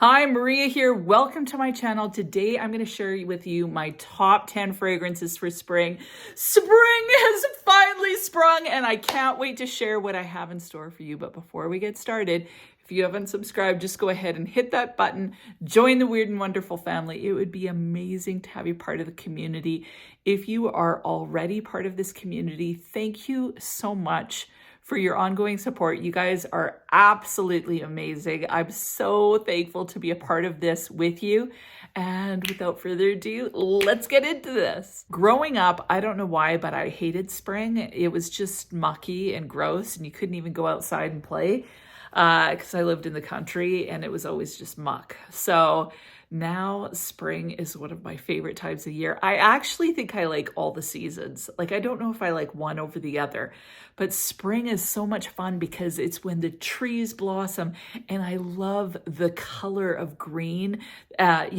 Hi, Maria here. Welcome to my channel. Today I'm going to share with you my top 10 fragrances for spring. Spring has finally sprung and I can't wait to share what I have in store for you. But before we get started, if you haven't subscribed, just go ahead and hit that button. Join the Weird and Wonderful family. It would be amazing to have you part of the community. If you are already part of this community, thank you so much for your ongoing support. You guys are absolutely amazing. I'm so thankful to be a part of this with you. And without further ado, let's get into this. Growing up, I don't know why, but I hated spring. It was just mucky and gross, and you couldn't even go outside and play because I lived in the country and it was always just muck. So now spring is one of my favorite times of year. I actually think I like all the seasons. Like, I don't know if I like one over the other, but spring is so much fun because it's when the trees blossom, and I love the color of green. As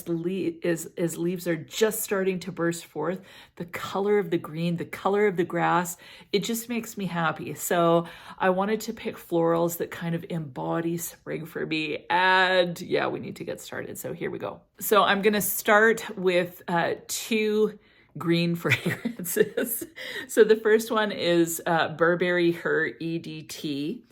leaves are just starting to burst forth, the color of the green, the color of the grass, it just makes me happy. So I wanted to pick florals that kind of embody spring for me. And yeah, we need to get started. So here we go. So I'm going to start with two green fragrances. So the first one is Burberry Her EDT.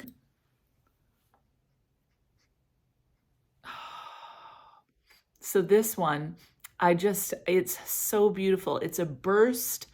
So this one, it's so beautiful. It's a burst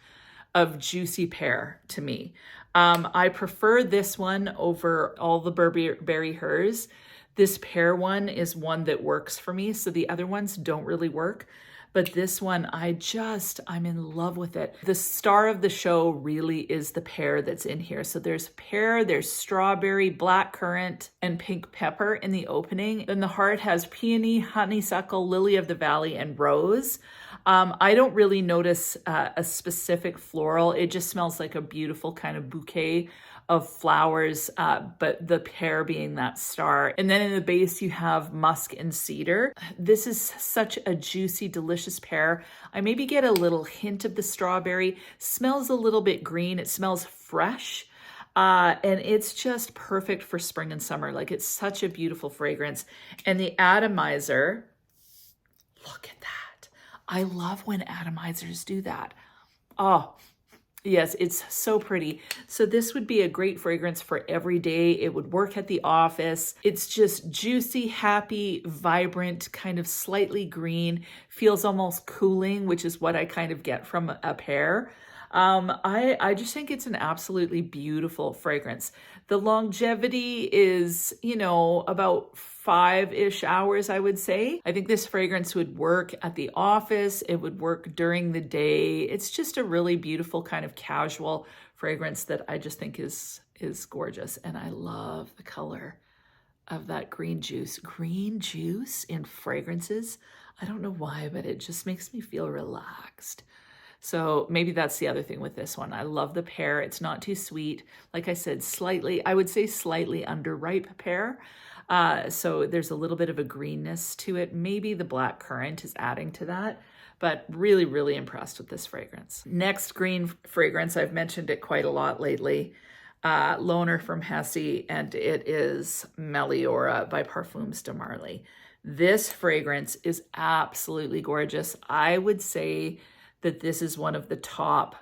of juicy pear to me. I prefer this one over all the Burberry Hers. This pear one is one that works for me. So the other ones don't really work. But this one, I'm in love with it. The star of the show really is the pear that's in here. So there's pear, there's strawberry, blackcurrant, and pink pepper in the opening. Then the heart has peony, honeysuckle, lily of the valley, and rose. I don't really notice a specific floral. It just smells like a beautiful kind of bouquet of flowers, but the pear being that star. And then in the base, you have musk and cedar. This is such a juicy, delicious pear. I maybe get a little hint of the strawberry. Smells a little bit green. It smells fresh. And it's just perfect for spring and summer. Like, it's such a beautiful fragrance. And the atomizer, look at that. I love when atomizers do that. Oh, yes, it's so pretty. So this would be a great fragrance for every day. It would work at the office. It's just juicy, happy, vibrant, kind of slightly green, feels almost cooling, which is what I kind of get from a pear. I just think it's an absolutely beautiful fragrance. The longevity is, about 5-ish hours, I would say. I think this fragrance would work at the office. It would work during the day. It's just a really beautiful kind of casual fragrance that I just think is gorgeous. And I love the color of that green juice. Green juice in fragrances. I don't know why, but it just makes me feel relaxed. So maybe that's the other thing with this one. I love the pear. It's not too sweet. Like I said, I would say slightly underripe pear. So there's a little bit of a greenness to it. Maybe the blackcurrant is adding to that, but really, really impressed with this fragrance. Next green fragrance, I've mentioned it quite a lot lately. Loner from Hesse, and it is Meliora by Parfums de Marly. This fragrance is absolutely gorgeous. I would say that this is one of the top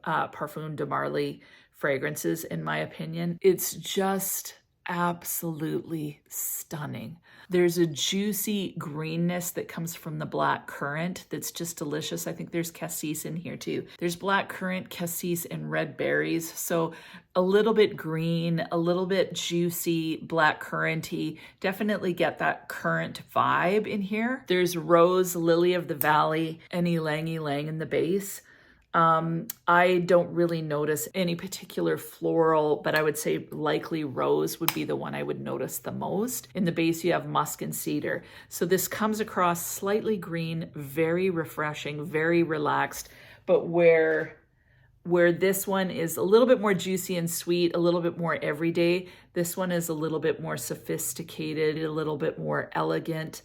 Parfum de Marly fragrances, in my opinion. It's just absolutely stunning. There's a juicy greenness that comes from the black currant that's just delicious. I think there's cassis in here too. There's black currant, cassis, and red berries. So a little bit green, a little bit juicy, black curranty. Definitely get that currant vibe in here. There's rose, lily of the valley, and ylang ylang in the base. I don't really notice any particular floral, but I would say likely rose would be the one I would notice the most. In the base, you have musk and cedar. So this comes across slightly green, very refreshing, very relaxed, but where this one is a little bit more juicy and sweet, a little bit more everyday, this one is a little bit more sophisticated, a little bit more elegant,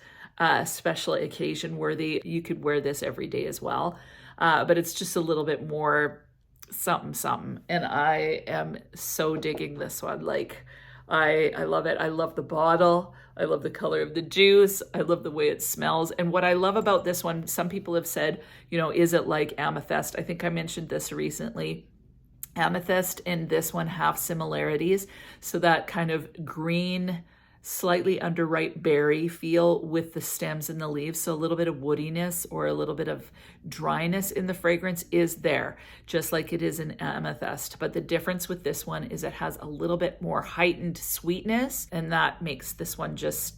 special occasion worthy. You could wear this every day as well. But it's just a little bit more something. And I am so digging this one. Like, I love it. I love the bottle. I love the color of the juice. I love the way it smells. And what I love about this one, some people have said, you know, is it like amethyst? I think I mentioned this recently. Amethyst and this one have similarities. So that kind of green, slightly underripe berry feel with the stems and the leaves. So a little bit of woodiness or a little bit of dryness in the fragrance is there, just like it is in amethyst. But the difference with this one is it has a little bit more heightened sweetness, and that makes this one just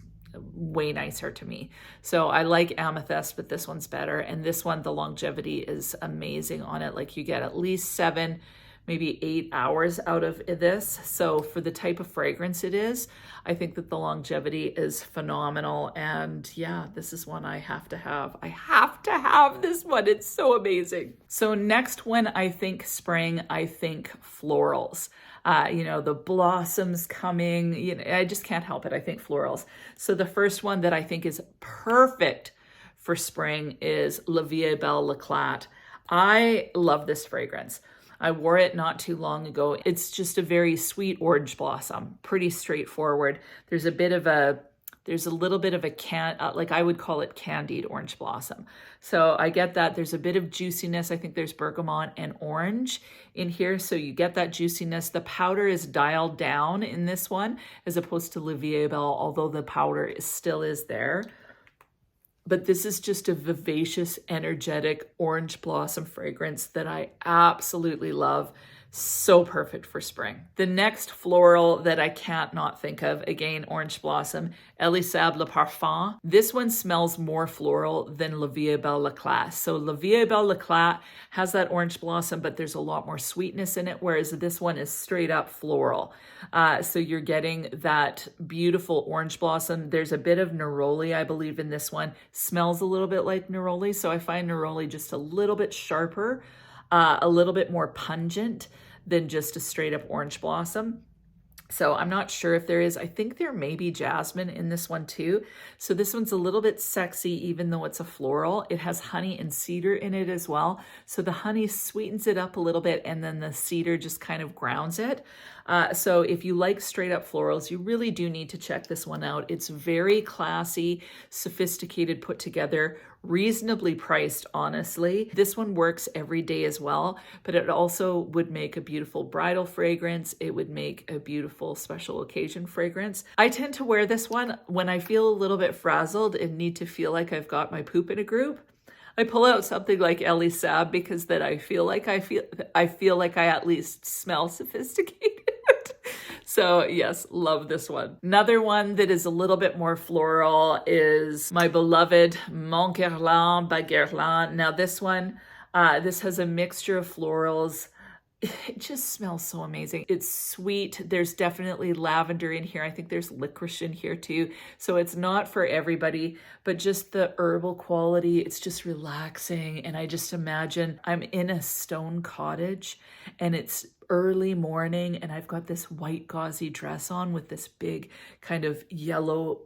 way nicer to me. So I like amethyst, but this one's better. And this one, the longevity is amazing on it. Like you get at least 7, maybe 8 hours out of this. So for the type of fragrance it is, I think that the longevity is phenomenal. And yeah, this is one I have to have. I have to have this one. It's so amazing. So next, when I think spring, I think florals. You know, the blossoms coming, you know, I just can't help it. I think florals. So the first one that I think is perfect for spring is La Vie Belle L'Eclat. I love this fragrance. I wore it not too long ago. It's just a very sweet orange blossom, pretty straightforward. There's a little bit of a like I would call it candied orange blossom. So I get that. There's a bit of juiciness. I think there's bergamot and orange in here. So you get that juiciness. The powder is dialed down in this one as opposed to La Vie Belle, although the powder still is there. But this is just a vivacious, energetic orange blossom fragrance that I absolutely love. So perfect for spring. The next floral that I can't not think of, again, orange blossom, SAAB Le Parfum. This one smells more floral than La Vie Belle L'Eclat. So La Vie Belle L'Eclat has that orange blossom, but there's a lot more sweetness in it, whereas this one is straight up floral. So you're getting that beautiful orange blossom. There's a bit of neroli, I believe, in this one. Smells a little bit like neroli, so I find neroli just a little bit sharper, a little bit more pungent than just a straight up orange blossom. So I'm not sure if there is. I think there may be jasmine in this one too. So this one's a little bit sexy, even though it's a floral. It has honey and cedar in it as well. So the honey sweetens it up a little bit, and then the cedar just kind of grounds it. So if you like straight up florals, you really do need to check this one out. It's very classy, sophisticated, put together, reasonably priced, honestly. This one works every day as well, but it also would make a beautiful bridal fragrance. It would make a beautiful special occasion fragrance. I tend to wear this one when I feel a little bit frazzled and need to feel like I've got my poop in a group. I pull out something like SAAB because then I feel like I at least smell sophisticated. So yes, love this one. Another one that is a little bit more floral is my beloved Mon Guerlain by Guerlain. Now this one, this has a mixture of florals. It just smells so amazing. It's sweet. There's definitely lavender in here. I think there's licorice in here too. So it's not for everybody, but just the herbal quality, it's just relaxing. And I just imagine I'm in a stone cottage and it's early morning and I've got this white gauzy dress on with this big kind of yellow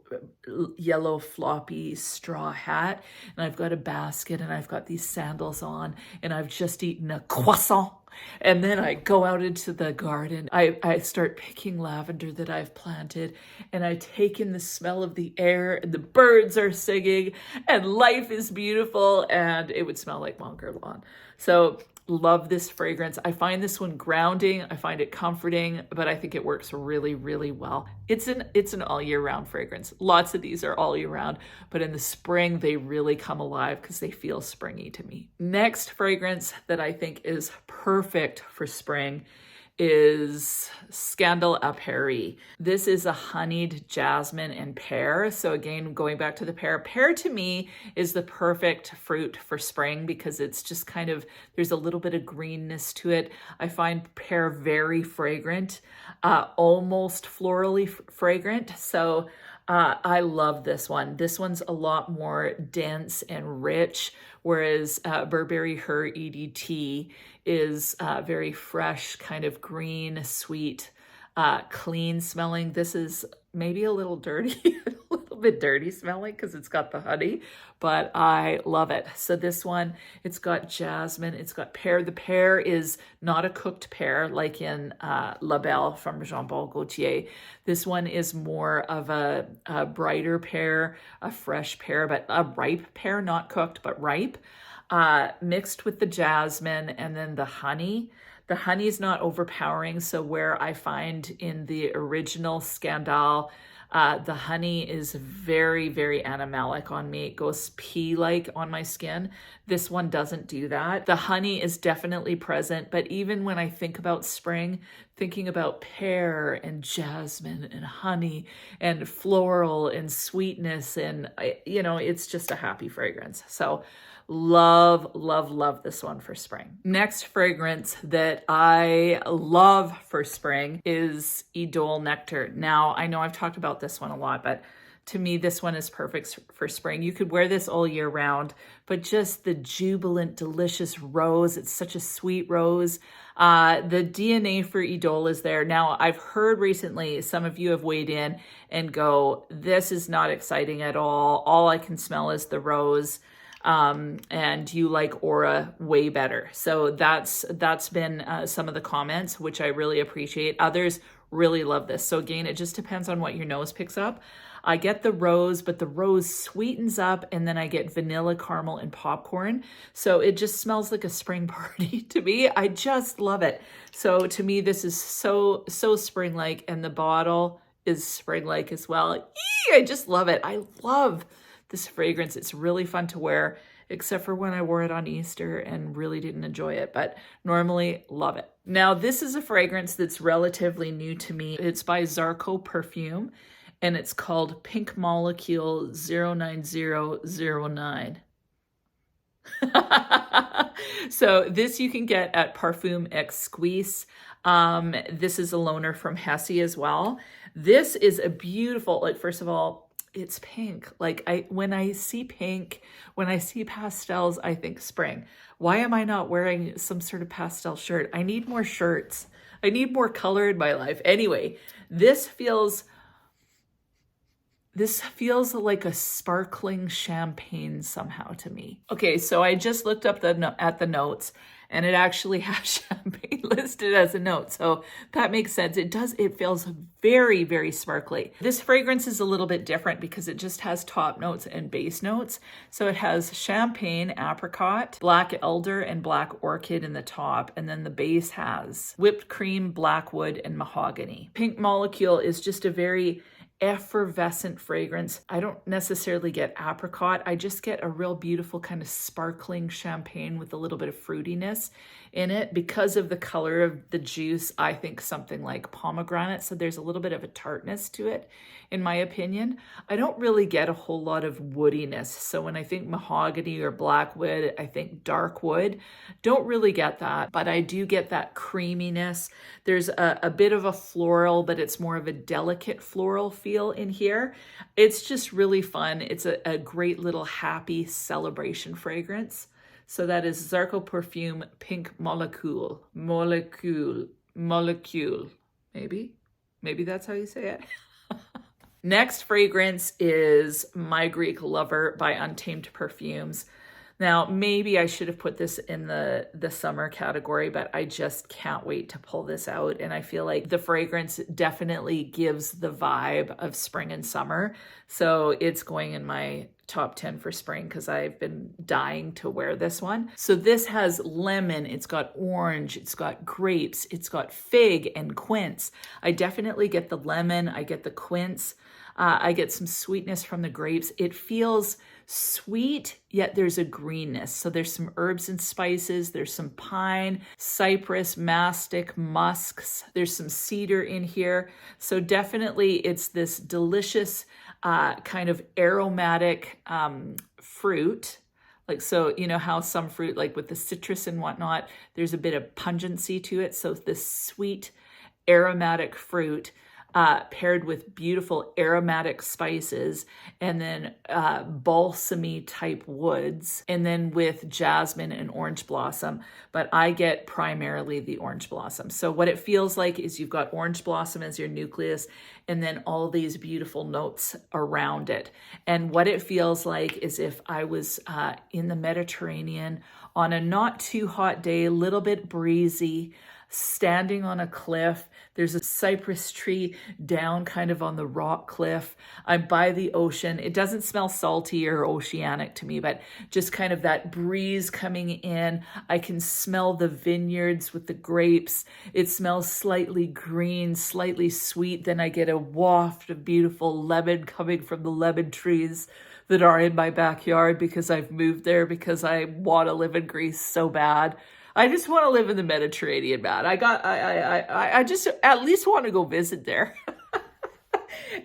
floppy straw hat. And I've got a basket and I've got these sandals on and I've just eaten a croissant. And then I go out into the garden. I start picking lavender that I've planted and I take in the smell of the air and the birds are singing and life is beautiful and it would smell like Mon Guerlain. So love this fragrance. I find this one grounding. I find it comforting, but I think it works really, really well. It's an all year round fragrance. Lots of these are all year round, but in the spring, they really come alive because they feel springy to me. Next fragrance that I think is perfect for spring is Scandal à Paris. This is a honeyed jasmine and pear. So again, going back to the pear, pear to me is the perfect fruit for spring because it's just kind of, there's a little bit of greenness to it. I find pear very fragrant, almost florally fragrant. So I love this one. This one's a lot more dense and rich, whereas Burberry Her EDT is very fresh, kind of green, sweet, clean smelling. This is maybe a little dirty, a little bit dirty smelling because it's got the honey, but I love it. So this one, it's got jasmine, it's got pear. The pear is not a cooked pear like in La Belle from Jean-Paul Gaultier. This one is more of a brighter pear, a fresh pear, but a ripe pear, not cooked, but ripe, mixed with the jasmine and then the honey. The honey is not overpowering, so where I find in the original Scandale, the honey is very, very animalic on me. It goes pea-like on my skin. This one doesn't do that. The honey is definitely present, but even when I think about spring, thinking about pear and jasmine and honey and floral and sweetness and, you know, it's just a happy fragrance. So love, love, love this one for spring. Next fragrance that I love for spring is IDOLE Nectar. Now, I know I've talked about this one a lot, but to me, this one is perfect for spring. You could wear this all year round, but just the jubilant, delicious rose. It's such a sweet rose. The DNA for IDOLE is there. Now, I've heard recently, some of you have weighed in and go, this is not exciting at all. All I can smell is the rose. And you like Aura way better. So that's been some of the comments, which I really appreciate. Others really love this. So again, it just depends on what your nose picks up. I get the rose, but the rose sweetens up, and then I get vanilla, caramel, and popcorn. So it just smells like a spring party to me. I just love it. So to me, this is so spring-like, and the bottle is spring-like as well. Eee, I just love it. I love this fragrance. It's really fun to wear, except for when I wore it on Easter and really didn't enjoy it, but normally love it. Now, this is a fragrance that's relatively new to me. It's by ZARKOPERFUME, and it's called Pink Molecule 09009. So this you can get at Parfum Exquise. This is a loaner from Hesse as well. This is a beautiful, like, first of all, it's pink. Like when I see pink, when I see pastels, I think spring. Why am I not wearing some sort of pastel shirt? I need more shirts. I need more color in my life. Anyway, this feels like a sparkling champagne somehow to me. Okay, so I just looked up at the notes, and it actually has champagne listed as a note. So that makes sense. It feels very, very sparkly. This fragrance is a little bit different because it just has top notes and base notes. So it has champagne, apricot, black elder, and black orchid in the top. And then the base has whipped cream, blackwood, and mahogany. Pink Molecule is just a very effervescent fragrance. I don't necessarily get apricot. I just get a real beautiful kind of sparkling champagne with a little bit of fruitiness in it. Because of the color of the juice, I think something like pomegranate. So there's a little bit of a tartness to it, in my opinion. I don't really get a whole lot of woodiness. So when I think mahogany or blackwood, I think dark wood. Don't really get that, but I do get that creaminess. There's a bit of a floral, but it's more of a delicate floral feel in here. It's just really fun. It's a great little happy celebration fragrance. So that is ZARKOPERFUME Pink Molecule. Molecule. Maybe that's how you say it. Next fragrance is My Greek Lover by Untamed Perfumes. Now, maybe I should have put this in the summer category, but I just can't wait to pull this out. And I feel like the fragrance definitely gives the vibe of spring and summer. So it's going in my top 10 for spring because I've been dying to wear this one. So this has lemon, it's got orange, it's got grapes, it's got fig and quince. I definitely get the lemon, I get the quince. I get some sweetness from the grapes. It feels sweet, yet there's a greenness. So there's some herbs and spices. There's some pine, cypress, mastic, musks. There's some cedar in here. So definitely it's this delicious kind of aromatic fruit. Like, so, you know how some fruit, like with the citrus and whatnot, there's a bit of pungency to it. So this sweet aromatic fruit paired with beautiful aromatic spices, and then balsamy type woods, and then with jasmine and orange blossom. But I get primarily the orange blossom. So what it feels like is you've got orange blossom as your nucleus, and then all these beautiful notes around it. And what it feels like is if I was in the Mediterranean on a not too hot day, a little bit breezy, standing on a cliff. There's a cypress tree down kind of on the rock cliff. I'm by the ocean. It doesn't smell salty or oceanic to me, but just kind of that breeze coming in. I can smell the vineyards with the grapes. It smells slightly green, slightly sweet. Then I get a waft of beautiful lemon coming from the lemon trees that are in my backyard because I've moved there because I want to live in Greece so bad. I just want to live in the Mediterranean, man. I just at least want to go visit there.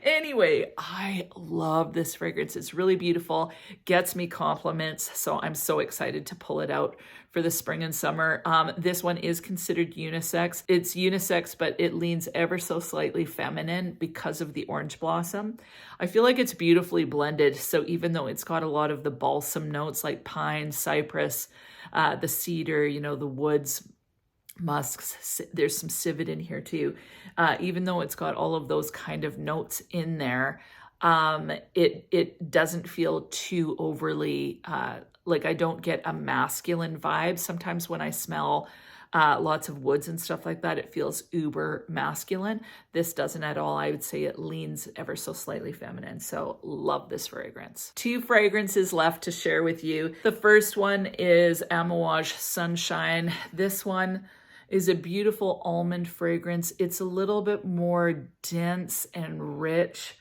Anyway, I love this fragrance. It's really beautiful, gets me compliments. So I'm so excited to pull it out for the spring and summer. This one is considered unisex. It's unisex, but it leans ever so slightly feminine because of the orange blossom. I feel like it's beautifully blended. So even though it's got a lot of the balsam notes like pine, cypress, the cedar, you know, the woods, musks, there's some civet in here too. Even though it's got all of those kind of notes in there, it doesn't feel too overly, like I don't get a masculine vibe. Sometimes when I smell lots of woods and stuff like that, it feels uber masculine. This doesn't at all. I would say it leans ever so slightly feminine. So love this fragrance. 2 fragrances left to share with you. The first one is Amouage Sunshine. This one is a beautiful almond fragrance. It's a little bit more dense and rich.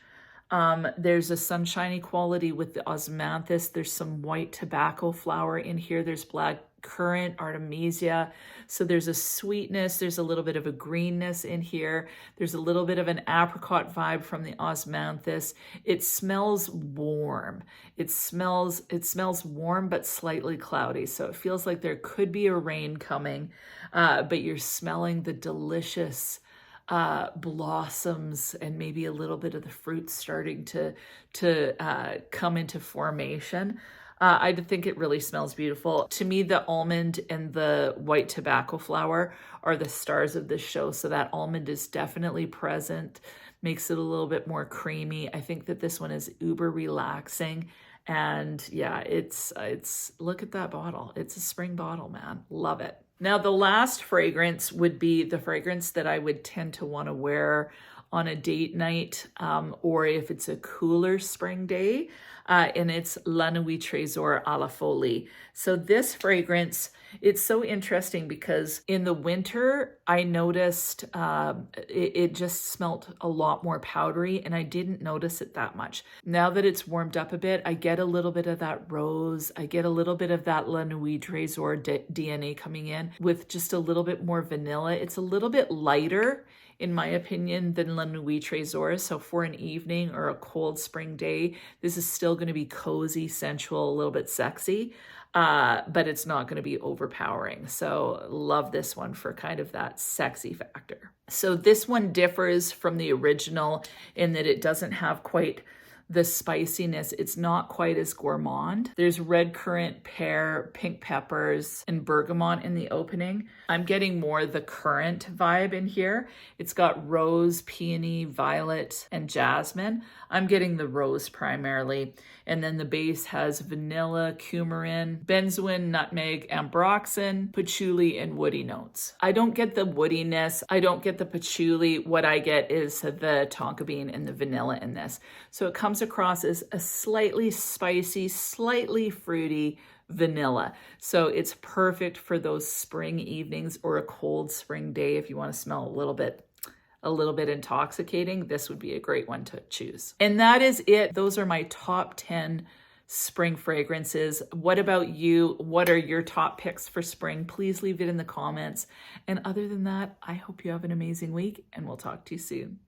There's a sunshiny quality with the osmanthus. There's some white tobacco flower in here. There's black currant, artemisia. So there's a sweetness. There's a little bit of a greenness in here. There's a little bit of an apricot vibe from the osmanthus. It smells warm. It smells warm but slightly cloudy. So it feels like there could be a rain coming, but you're smelling the delicious blossoms and maybe a little bit of the fruit starting to come into formation. I think it really smells beautiful. To me, the almond and the white tobacco flower are the stars of this show. So that almond is definitely present, makes it a little bit more creamy. I think that this one is uber relaxing. And yeah, it's look at that bottle. It's a spring bottle, man. Love it. Now, the last fragrance would be the fragrance that I would tend to want to wear on a date night, or if it's a cooler spring day, and it's La Nuit TRESOR à la FOLIE. So this fragrance, it's so interesting because in the winter, I noticed it just smelt a lot more powdery, and I didn't notice it that much. Now that it's warmed up a bit, I get a little bit of that rose. I get a little bit of that La Nuit TRESOR DNA coming in with just a little bit more vanilla. It's a little bit lighter, in my opinion, than La Nuit TRESOR. So for an evening or a cold spring day, this is still going to be cozy, sensual, a little bit sexy, but it's not going to be overpowering. So love this one for kind of that sexy factor. So this one differs from the original in that it doesn't have quite the spiciness. It's not quite as gourmand. There's red currant, pear, pink peppers, and bergamot in the opening. I'm getting more the currant vibe in here. It's got rose, peony, violet, and jasmine. I'm getting the rose primarily. And then the base has vanilla, coumarin, benzoin, nutmeg, ambroxan, patchouli, and woody notes. I don't get the woodiness. I don't get the patchouli. What I get is the tonka bean and the vanilla in this. So it comes across as a slightly spicy, slightly fruity vanilla. So it's perfect for those spring evenings or a cold spring day if you want to smell a little bit intoxicating. This would be a great one to choose. And that is it. Those are my top 10 spring fragrances. What about you? What are your top picks for spring? Please leave it in the comments. And other than that, I hope you have an amazing week and we'll talk to you soon.